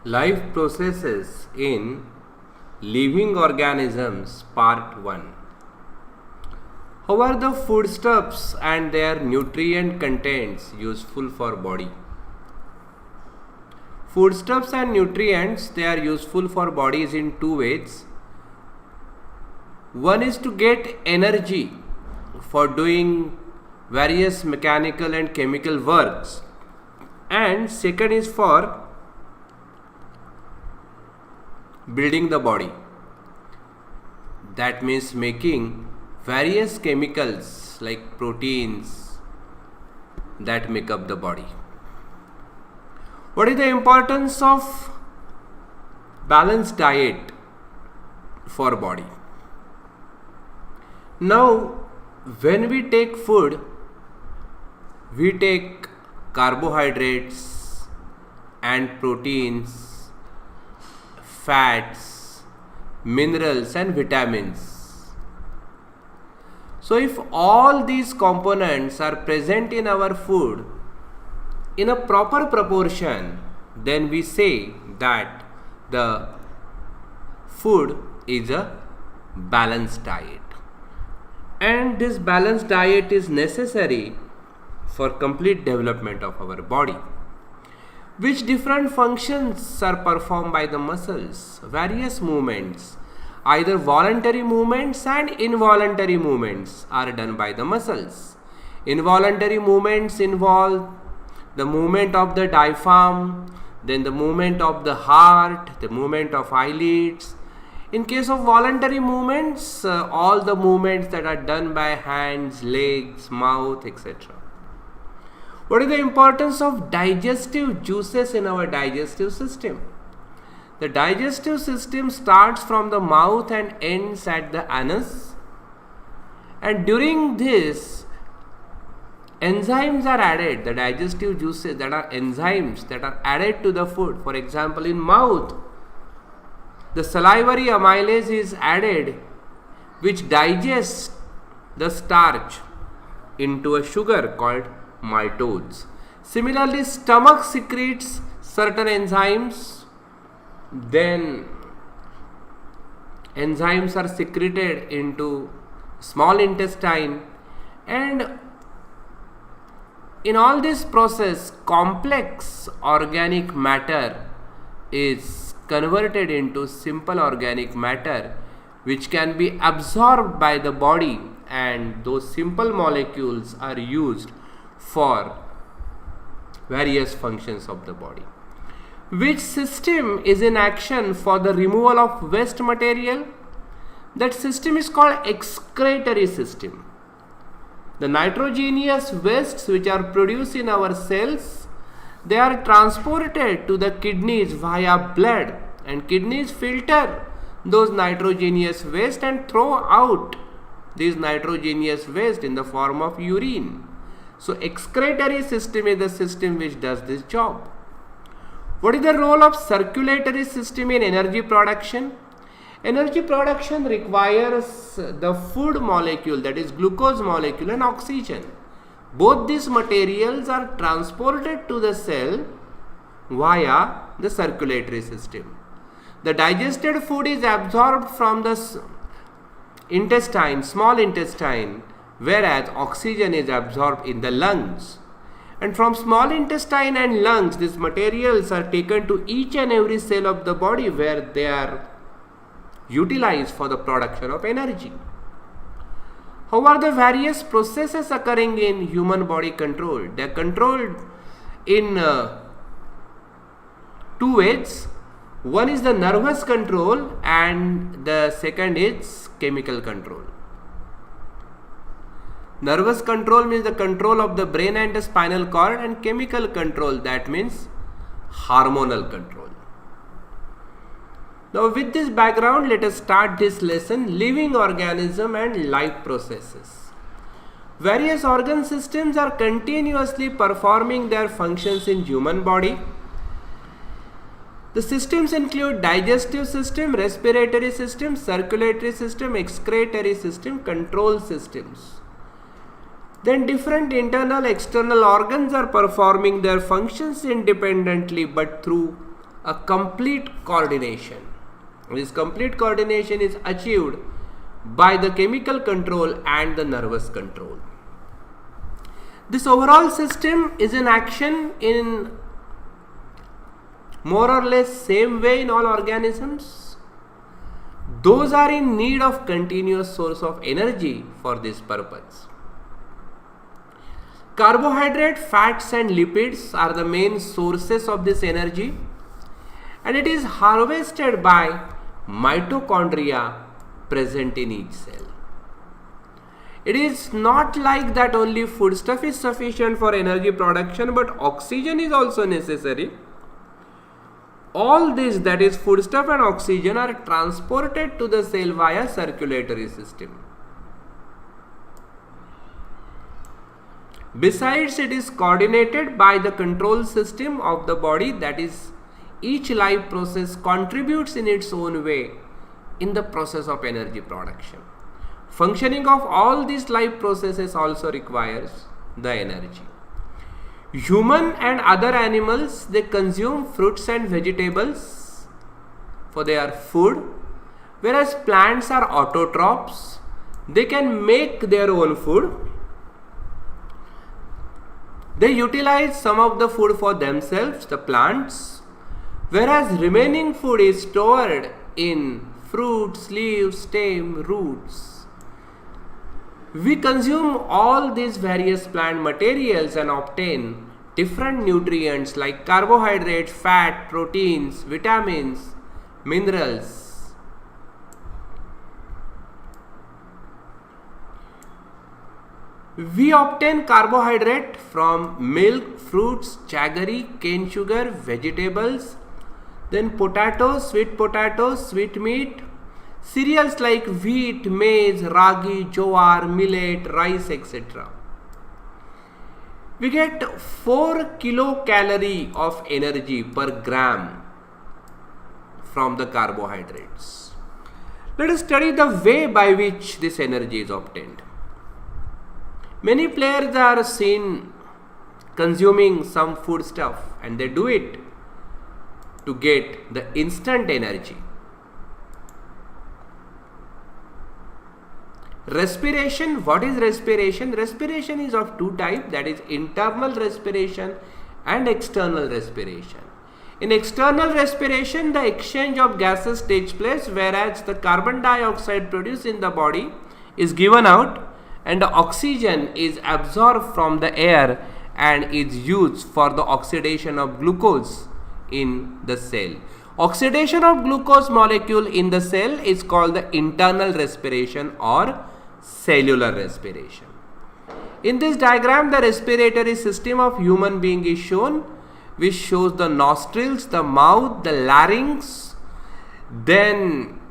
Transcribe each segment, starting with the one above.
Life processes in living organisms part 1. How are the foodstuffs and their nutrient contents useful for body? Foodstuffs and nutrients, they are useful for bodies in two ways. One is to get energy for doing various mechanical and chemical works, and second is for building the body. That means making various chemicals like proteins that make up the body. What is the importance of balanced diet for body? Now, when we take food, we take carbohydrates and proteins, fats, minerals and vitamins. So if all these components are present in our food in a proper proportion, then we say that the food is a balanced diet. And this balanced diet is necessary for complete development of our body. Which different functions are performed by the muscles? Various movements, either voluntary movements and involuntary movements, are done by the muscles. Involuntary movements involve the movement of the diaphragm, then the movement of the heart, the movement of eyelids. In case of voluntary movements, all the movements that are done by hands, legs, mouth, etc. What is the importance of digestive juices in our digestive system? The digestive system starts from the mouth and ends at the anus. And during this, enzymes are added. The digestive juices, that are enzymes that are added to the food. For example, in mouth, the salivary amylase is added, which digests the starch into a sugar called maltose. Similarly, stomach secretes certain enzymes. Then enzymes are secreted into small intestine, and in all this process, complex organic matter is converted into simple organic matter, which can be absorbed by the body, and those simple molecules are used for various functions of the body. Which system is in action for the removal of waste material? That system is called excretory system. The nitrogenous wastes which are produced in our cells, they are transported to the kidneys via blood, and kidneys filter those nitrogenous waste and throw out these nitrogenous waste in the form of urine. So excretory system is the system which does this job. What is the role of circulatory system in energy production? Energy production requires the food molecule, that is glucose molecule, and oxygen. Both these materials are transported to the cell via the circulatory system. The digested food is absorbed from the intestine, small intestine, whereas oxygen is absorbed in the lungs. And from small intestine and lungs, these materials are taken to each and every cell of the body, where they are utilized for the production of energy. How are the various processes occurring in human body controlled? They are controlled in two ways. One is the nervous control, and the second is chemical control. Nervous control means the control of the brain and the spinal cord, and chemical control, that means hormonal control. Now with this background, let us start this lesson, living organism and life processes. Various organ systems are continuously performing their functions in human body. The systems include digestive system, respiratory system, circulatory system, excretory system, control systems. Then different internal external organs are performing their functions independently but through a complete coordination. This complete coordination is achieved by the chemical control and the nervous control. This overall system is in action in more or less same way in all organisms. Those are in need of continuous source of energy for this purpose. Carbohydrate, fats and lipids are the main sources of this energy, and it is harvested by mitochondria present in each cell. It is not like that only foodstuff is sufficient for energy production, but oxygen is also necessary. All this, that is foodstuff and oxygen, are transported to the cell via circulatory system. Besides, it is coordinated by the control system of the body, that is, each life process contributes in its own way in the process of energy production. Functioning of all these life processes also requires the energy. Human and other animals, they consume fruits and vegetables for their food, whereas plants are autotrophs. They can make their own food. They utilize some of the food for themselves, the plants, whereas remaining food is stored in fruits, leaves, stem, roots. We consume all these various plant materials and obtain different nutrients like carbohydrates, fat, proteins, vitamins, minerals. We obtain carbohydrate from milk, fruits, jaggery, cane sugar, vegetables, then potatoes, sweet meat, cereals like wheat, maize, ragi, jowar, millet, rice, etc. We get 4 kilocalorie of energy per gram from the carbohydrates. Let us study the way by which this energy is obtained. Many players are seen consuming some food stuff, and they do it to get the instant energy. Respiration. What is respiration? Respiration is of two types, that is internal respiration and external respiration. In external respiration, the exchange of gases takes place, whereas the carbon dioxide produced in the body is given out and the oxygen is absorbed from the air and is used for the oxidation of glucose in the cell. Oxidation of glucose molecule in the cell is called the internal respiration or cellular respiration. In this diagram, the respiratory system of human being is shown, which shows the nostrils, the mouth, the larynx. Then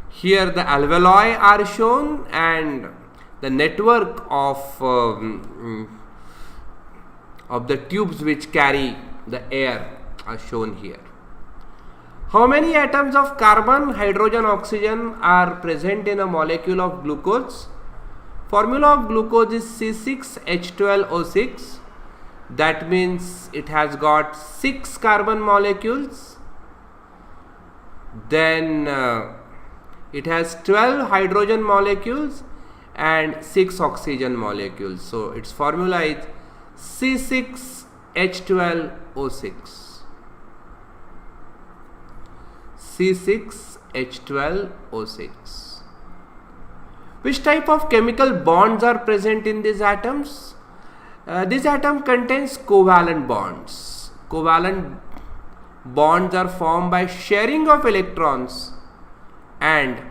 here the alveoli are shown, and the network of the tubes which carry the air are shown here. How many atoms of carbon, hydrogen, oxygen are present in a molecule of glucose? Formula of glucose is C6H12O6. That means it has got 6 carbon molecules. Then it has 12 hydrogen molecules and 6 oxygen molecules. So its formula is C6H12O6. C6H12O6. Which type of chemical bonds are present in these atoms? This atom contains covalent bonds. Covalent bonds are formed by sharing of electrons, and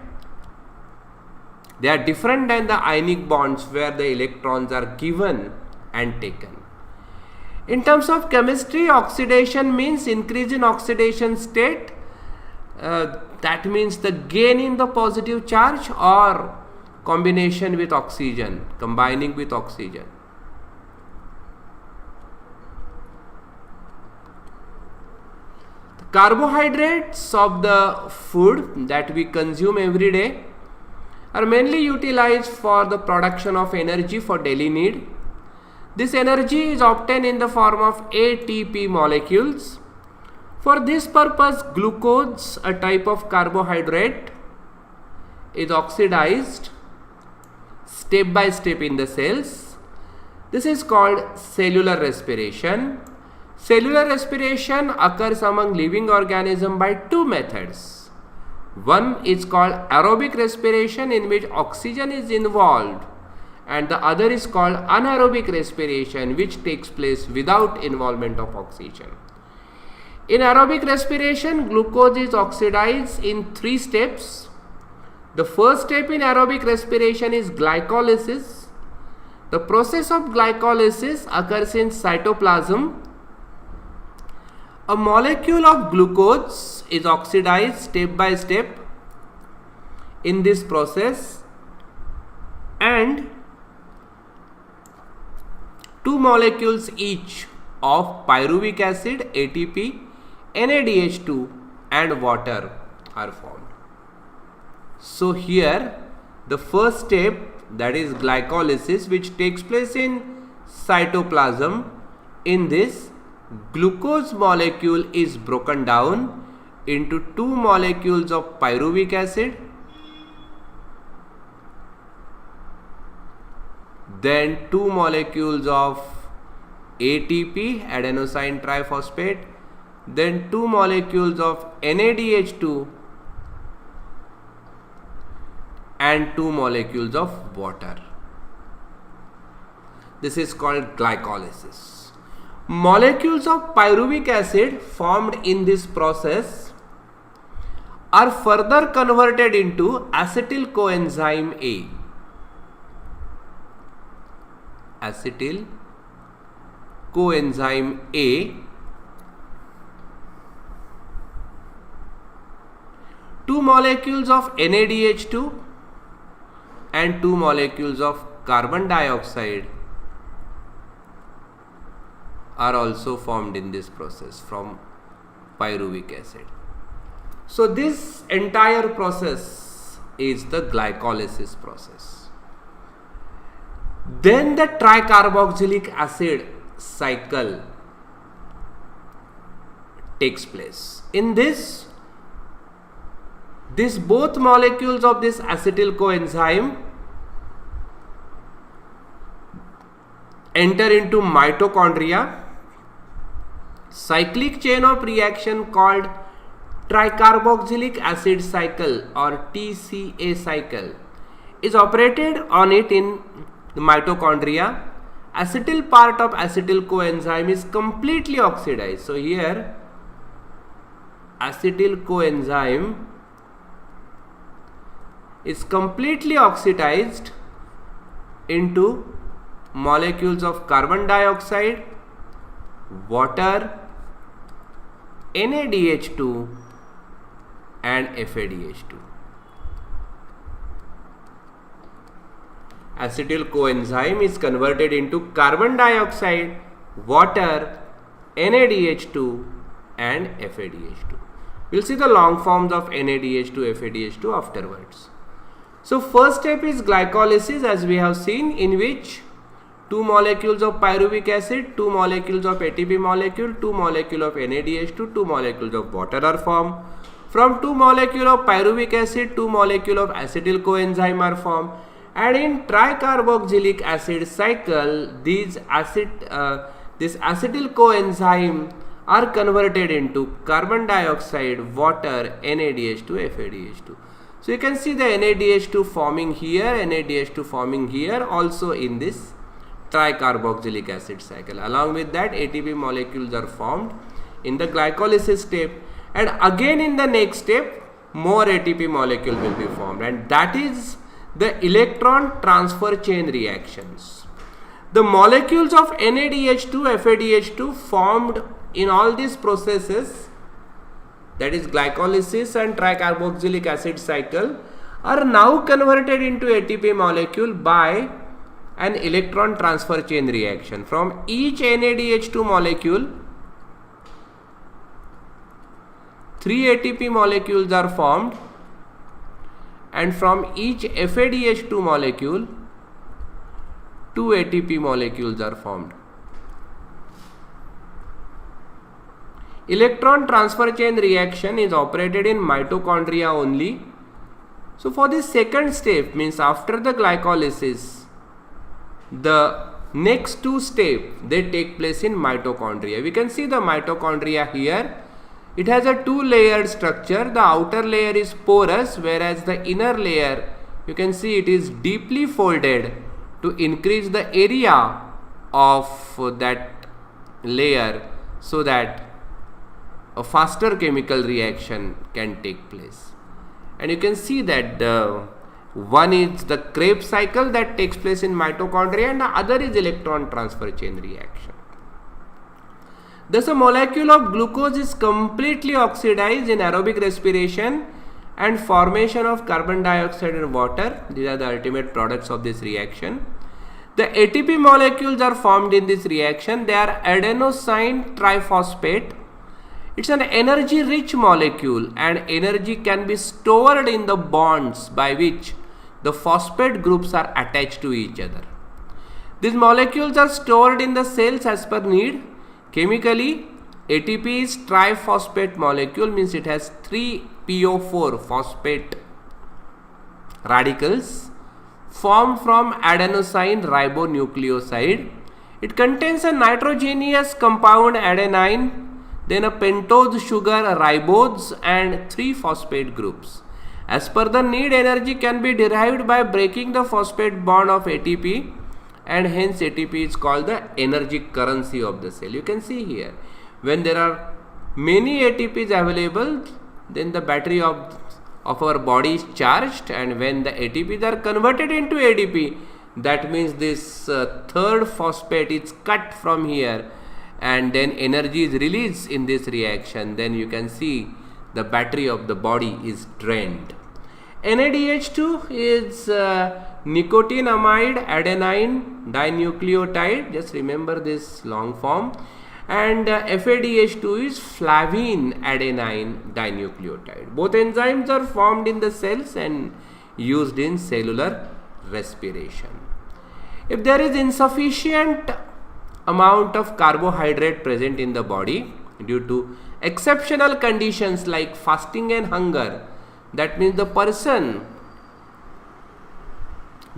they are different than the ionic bonds where the electrons are given and taken. In terms of chemistry, oxidation means increase in oxidation state. That means the gain in the positive charge or combination with oxygen, combining with oxygen. The carbohydrates of the food that we consume every day are mainly utilized for the production of energy for daily need. This energy is obtained in the form of ATP molecules. For this purpose, glucose, a type of carbohydrate, is oxidized step by step in the cells. This is called cellular respiration. Cellular respiration occurs among living organisms by two methods. One is called aerobic respiration, in which oxygen is involved, and the other is called anaerobic respiration, which takes place without involvement of oxygen. In aerobic respiration, glucose is oxidized in 3 steps. The first step in aerobic respiration is glycolysis. The process of glycolysis occurs in cytoplasm. A molecule of glucose is oxidized step by step in this process, and 2 molecules each of pyruvic acid, ATP, NADH2 and water are formed. So here the first step, that is glycolysis, which takes place in cytoplasm, in this glucose molecule is broken down into 2 molecules of pyruvic acid, then 2 molecules of ATP, adenosine triphosphate, then 2 molecules of NADH2 and 2 molecules of water. This is called glycolysis. Molecules of pyruvic acid formed in this process are further converted into acetyl coenzyme A. Acetyl coenzyme A. 2 molecules of NADH2 and 2 molecules of carbon dioxide are also formed in this process from pyruvic acid. So this entire process is the glycolysis process. Then the tricarboxylic acid cycle takes place. In this both molecules of this acetyl coenzyme enter into mitochondria. Cyclic chain of reaction called tricarboxylic acid cycle or TCA cycle is operated on it in the mitochondria. Acetyl part of acetyl coenzyme is completely oxidized. So here acetyl coenzyme is completely oxidized into molecules of carbon dioxide, water, NADH2 and FADH2. Acetyl coenzyme is converted into carbon dioxide, water, NADH2 and FADH2. We'll see the long forms of NADH2, FADH2 afterwards. So first step is glycolysis, as we have seen, in which 2 molecules of pyruvic acid, 2 molecules of ATP molecule, 2 molecules of NADH2, 2 molecules of water are formed. From 2 molecules of pyruvic acid, 2 molecules of acetyl coenzyme are formed. And in tricarboxylic acid cycle, this acetyl coenzyme are converted into carbon dioxide, water, NADH2, FADH2. So you can see the NADH2 forming here, NADH2 forming here, also in this tricarboxylic acid cycle. Along with that, ATP molecules are formed in the glycolysis step, and again in the next step more ATP molecule will be formed, and that is the electron transfer chain reactions. The molecules of NADH2, FADH2 formed in all these processes, that is glycolysis and tricarboxylic acid cycle, are now converted into ATP molecule by an electron transfer chain reaction. From each NADH2 molecule, 3 ATP molecules are formed, and from each FADH2 molecule, 2 ATP molecules are formed. Electron transfer chain reaction is operated in mitochondria only. So for this second step, means after the glycolysis, the next two steps they take place in mitochondria. We can see the mitochondria here. It has a two-layered structure. The outer layer is porous, whereas the inner layer, you can see it is deeply folded to increase the area of that layer so that a faster chemical reaction can take place. And you can see that one is the Krebs cycle that takes place in mitochondria and the other is electron transfer chain reaction. Thus a molecule of glucose is completely oxidized in aerobic respiration and formation of carbon dioxide and water. These are the ultimate products of this reaction. The ATP molecules are formed in this reaction. They are adenosine triphosphate. It's an energy rich molecule and energy can be stored in the bonds by which the phosphate groups are attached to each other. These molecules are stored in the cells as per need. Chemically, ATP is triphosphate molecule, means it has 3 PO4 phosphate radicals formed from adenosine ribonucleoside. It contains a nitrogenous compound adenine, then a pentose sugar ribose and 3 phosphate groups. As per the need, energy can be derived by breaking the phosphate bond of ATP, and hence ATP is called the energy currency of the cell. You can see here, when there are many ATPs available, then the battery of our body is charged, and when the ATPs are converted into ADP, that means this third phosphate is cut from here and then energy is released in this reaction. Then you can see the battery of the body is drained. NADH2 is nicotinamide adenine dinucleotide, just remember this long form, and FADH2 is flavine adenine dinucleotide. Both enzymes are formed in the cells and used in cellular respiration. If there is insufficient amount of carbohydrate present in the body due to exceptional conditions like fasting and hunger, that means the person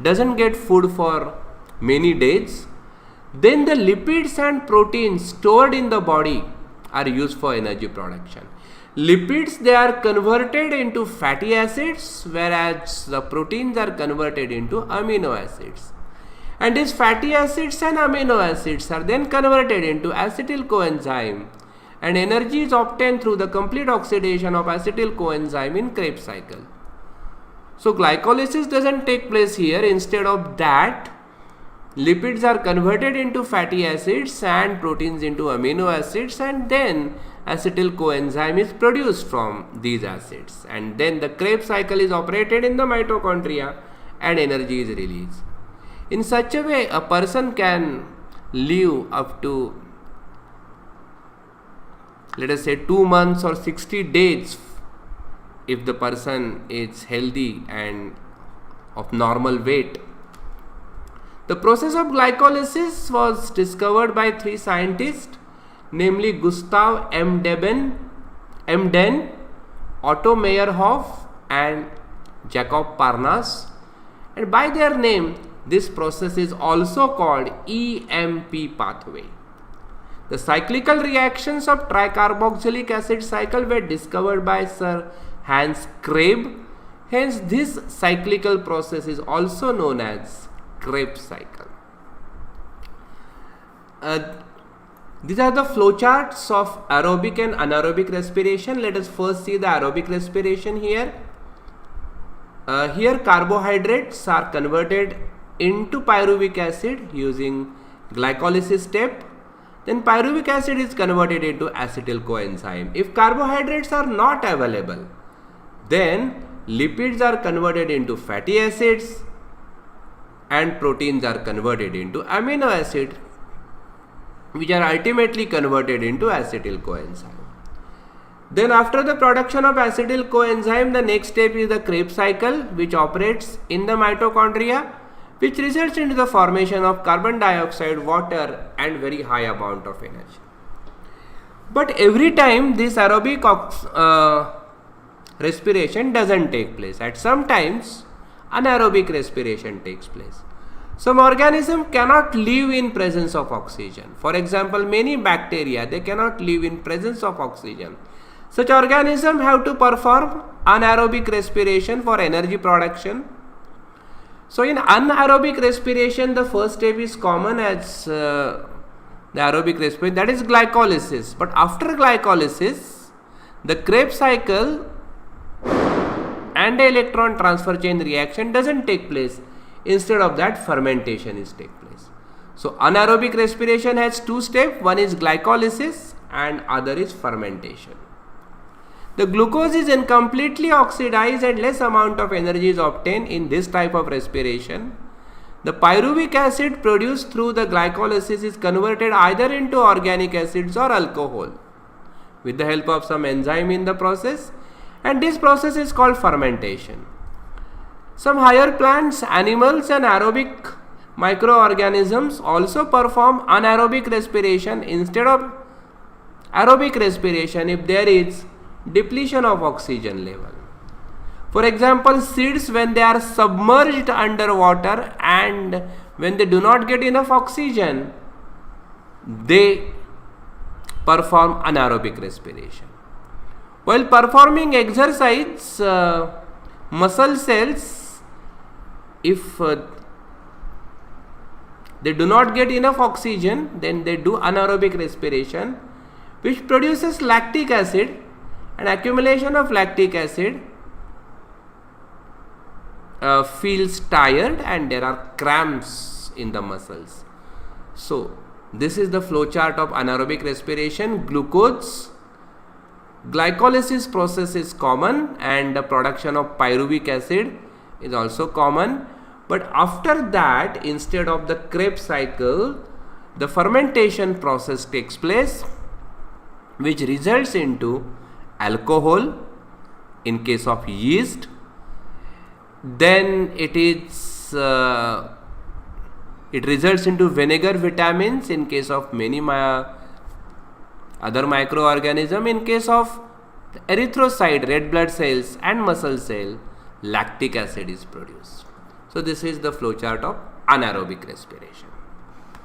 doesn't get food for many days, then the lipids and proteins stored in the body are used for energy production. Lipids, they are converted into fatty acids, whereas the proteins are converted into amino acids. And these fatty acids and amino acids are then converted into acetyl coenzyme, and energy is obtained through the complete oxidation of acetyl coenzyme in Krebs cycle. So glycolysis doesn't take place here. Instead of that, lipids are converted into fatty acids and proteins into amino acids, and then acetyl coenzyme is produced from these acids, and then the Krebs cycle is operated in the mitochondria and energy is released. In such a way, a person can live up to, let us say, 2 months or 60 days if the person is healthy and of normal weight. The process of glycolysis was discovered by 3 scientists, namely Gustav M. Den, Otto Meyerhoff and Jacob Parnas, and by their name this process is also called EMP pathway. The cyclical reactions of tricarboxylic acid cycle were discovered by Sir Hans Krebs. Hence this cyclical process is also known as Krebs cycle. These are the flowcharts of aerobic and anaerobic respiration. Let us first see the aerobic respiration here. Here carbohydrates are converted into pyruvic acid using glycolysis step. Then pyruvic acid is converted into acetyl coenzyme. If carbohydrates are not available, then lipids are converted into fatty acids and proteins are converted into amino acid, which are ultimately converted into acetyl coenzyme. Then after the production of acetyl coenzyme, the next step is the Krebs cycle, which operates in the mitochondria, which results into the formation of carbon dioxide, water and very high amount of energy. But every time this aerobic respiration doesn't take place. At some times anaerobic respiration takes place. Some organisms cannot live in presence of oxygen. For example, many bacteria, they cannot live in presence of oxygen. Such organisms have to perform anaerobic respiration for energy production. So in anaerobic respiration, the first step is common as the aerobic respiration, that is glycolysis. But after glycolysis, the Krebs cycle and the electron transfer chain reaction doesn't take place. Instead of that, fermentation is take place. So anaerobic respiration has two steps. One is glycolysis and other is fermentation. The glucose is incompletely oxidized and less amount of energy is obtained in this type of respiration. The pyruvic acid produced through the glycolysis is converted either into organic acids or alcohol with the help of some enzyme in the process, and this process is called fermentation. Some higher plants, animals and aerobic microorganisms also perform anaerobic respiration instead of aerobic respiration if there is depletion of oxygen level. For example, seeds, when they are submerged underwater and when they do not get enough oxygen, they perform anaerobic respiration. While performing exercise, muscle cells, if they do not get enough oxygen, then they do anaerobic respiration, which produces lactic acid, and accumulation of lactic acid feels tired and there are cramps in the muscles. So this is the flow chart of anaerobic respiration. Glycolysis process is common and the production of pyruvic acid is also common. But after that, instead of the Krebs cycle, the fermentation process takes place, which results into alcohol in case of yeast. Then it results into vinegar vitamins in case of many other microorganisms. In case of erythrocyte, red blood cells and muscle cell, lactic acid is produced. So this is the flowchart of anaerobic respiration.